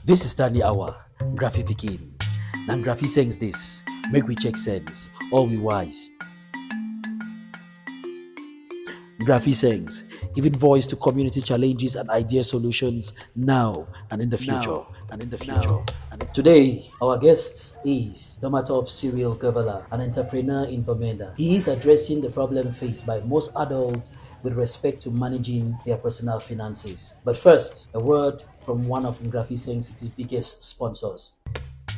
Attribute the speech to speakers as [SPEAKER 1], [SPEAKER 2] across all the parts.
[SPEAKER 1] This is Stanley Hour, Graphy Pikin. And Graphy sings this, make we check sense, all we wise. Graphy sings, giving voice to community challenges and idea solutions now and in the future. Today, our guest is Dohmatop Cyril Gevala, an entrepreneur in Bamenda. He is addressing the problem faced by most adults with respect to managing their personal finances. But first, a word from one of Graphy Sings' biggest sponsors.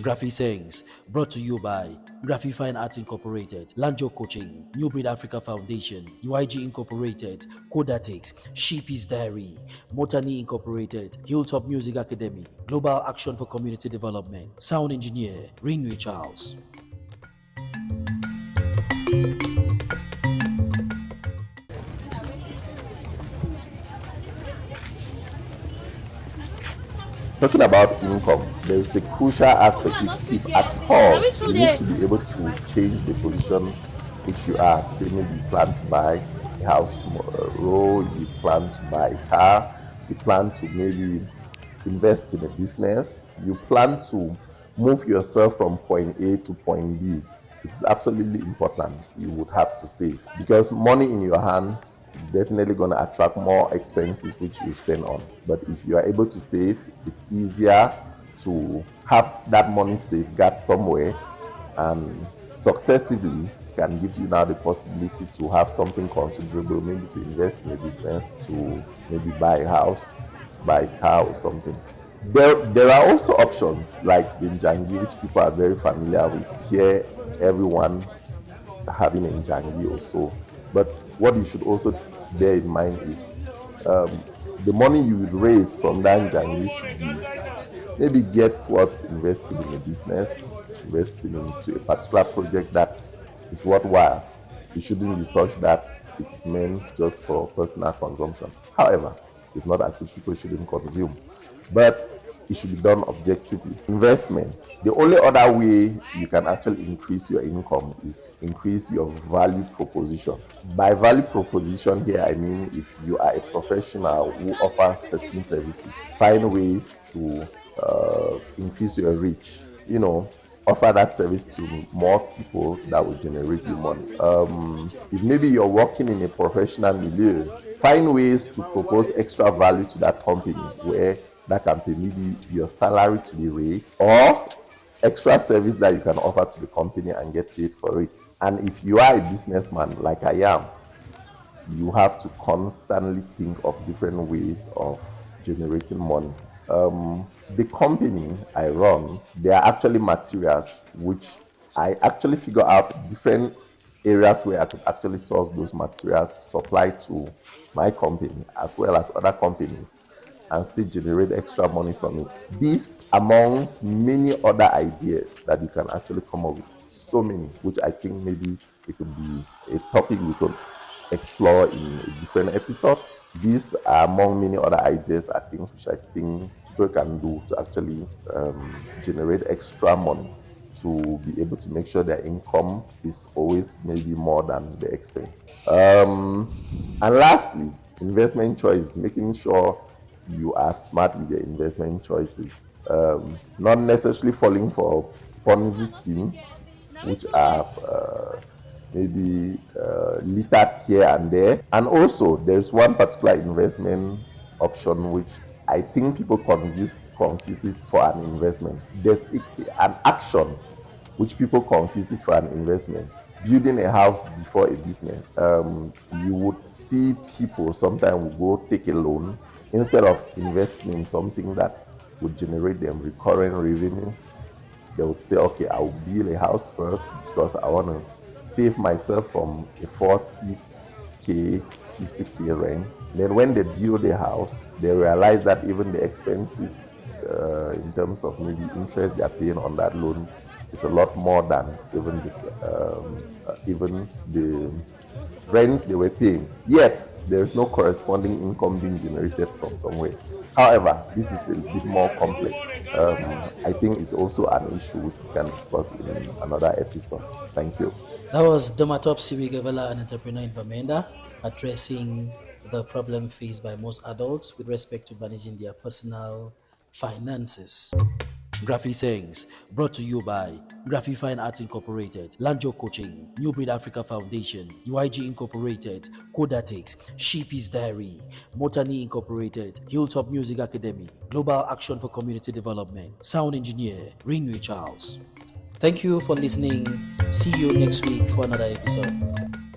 [SPEAKER 1] Graphy Sings, brought to you by Graphy Fine Arts Incorporated, Lanjo Coaching, New Breed Africa Foundation, UIG Incorporated, Codatix, Sheepy's Diary, Mottanni Incorporated, Hilltop Music Academy, Global Action for Community Development, Sound Engineer, Ringway Charles.
[SPEAKER 2] Talking about income, there is a crucial aspect. If at all you need to be able to change the position which you are. Say maybe you plan to buy a house tomorrow, you plan to buy a car, you plan to maybe invest in a business, you plan to move yourself from point A to point B. It's absolutely important. You would have to save, because money in your hands is definitely going to attract more expenses which you spend on. But if you are able to save, it's easier to have that money safeguard somewhere, and successively can give you now the possibility to have something considerable, maybe to invest in a business, to maybe buy a house, buy a car or something. There are also options like the Njangi, which people are very familiar with. Here, everyone having a Njangi also. But what you should also bear in mind is the money you will raise from that Njangi should be maybe get towards investing in a business, investing into a particular project that is worthwhile. It shouldn't be such that it is meant just for personal consumption. However, it's not as if people shouldn't consume, but it should be done objectively. Investment. The only other way you can actually increase your income is increase your value proposition. By value proposition here, I mean if you are a professional who offers certain services, find ways to increase your reach. Offer that service to more people that will generate you money. If maybe you're working in a professional milieu, find ways to propose extra value to that company where that can pay maybe your salary to be raised, or extra service that you can offer to the company and get paid for it. And if you are a businessman like I am, you have to constantly think of different ways of generating money. The company I run, there are actually materials which I actually figure out different areas where I could actually source those materials, supply to my company as well as other companies, and still generate extra money from it. This amongst many other ideas that you can actually come up with. So many, which I think maybe it could be a topic we could explore in a different episode. These are among many other ideas which I think people can do to actually generate extra money, to be able to make sure their income is always maybe more than the expense. And lastly, investment choices, making sure you are smart with your investment choices. Not necessarily falling for Ponzi schemes, which are maybe littered here and there. And also, there's one particular investment option which I think people confuse it for an investment. There's an action which people confuse it for an investment. Building a house before a business. You would see people sometimes will go take a loan instead of investing in something that would generate them recurring revenue. They would say, okay, I will build a house first because I want to save myself from a 40K, 50K rent. Then when they build a house, they realize that even the expenses in terms of maybe interest they are paying on that loan is a lot more than even the rents they were paying. Yet there is no corresponding income being generated from somewhere. However, this is a bit more complex. I think it's also an issue which we can discuss in another episode. Thank you.
[SPEAKER 1] That was Dohmatop Cyril Gevala, an entrepreneur in Bamenda, addressing the problem faced by most adults with respect to managing their personal finances. Graphic Sayings, brought to you by Graphic Fine Arts Incorporated, Lanjo Coaching, New Breed Africa Foundation, UIG Incorporated, Codatix, Sheepy's Diary, Mottanni Incorporated, Hilltop Music Academy, Global Action for Community Development, Sound Engineer, Rinwe Charles. Thank you for listening. See you next week for another episode.